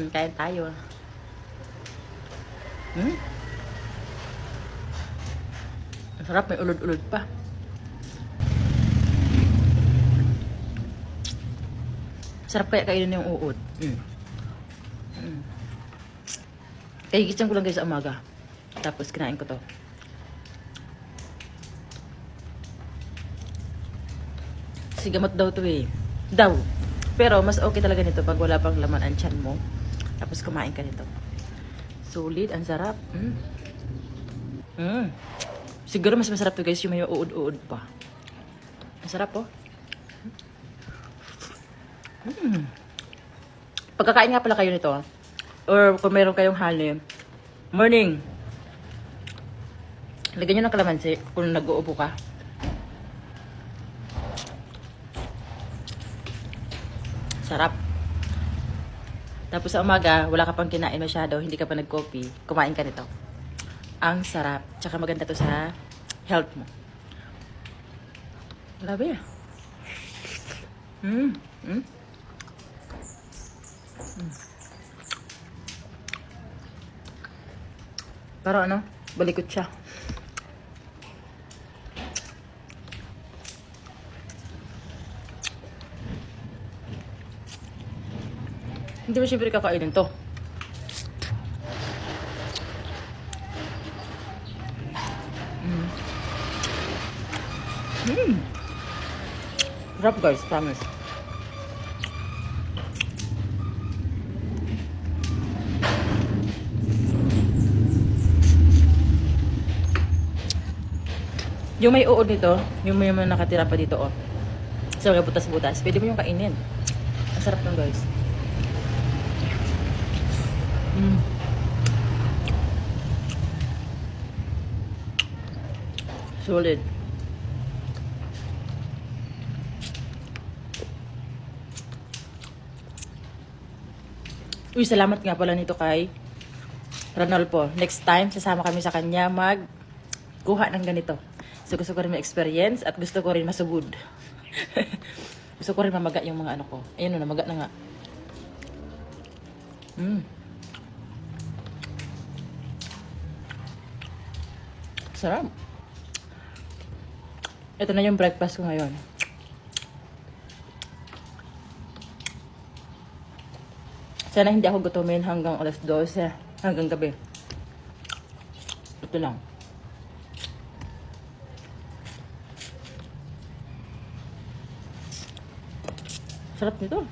Kain tayo. Ang sarap, may ulod-ulod pa. Sarap kaya kainin yung uod. Kaya ko lang guys sa umaga. Tapos kinain ko to. Kasi gamot daw to eh. Daw. Pero mas okay talaga nito pag wala pang laman ang tiyan mo. Tapos kumain ka nito. Solid, ang sarap. Siguro mas masarap to guys yung may uod-uod pa. Ang sarap oh. Pagkakain nga pala kayo nito, or kung meron kayong honey, morning, lagyan nyo ng kalamansi kung nag-uubo ka. Sarap. Tapos sa umaga, wala ka pang kinain masyado, hindi ka pa nag-coffee, kumain ka nito. Ang sarap. Tsaka maganda to sa health mo. Grabe. Parang ano, balikot siya. Hindi mo siyempre kakainin to. Sarap guys, promise. Yung may uod nito, yung may nakatira pa dito, oh. So, may butas-butas. Pwede mo yung kainin. Ang sarap ng guys. Solid. Uy, salamat nga pala nito kay Ranolfo. Next time, sasama kami sa kanya kuha ng ganito. So, gusto ko rin ma-experience at gusto ko rin masugod. Gusto ko rin mamaga yung mga ano ko. Ayun na, namaga na nga. Sarap. Ito na yung breakfast ko ngayon. Sana hindi ako gutumin hanggang alas 12, hanggang gabi. Ito lang. Sarap nito.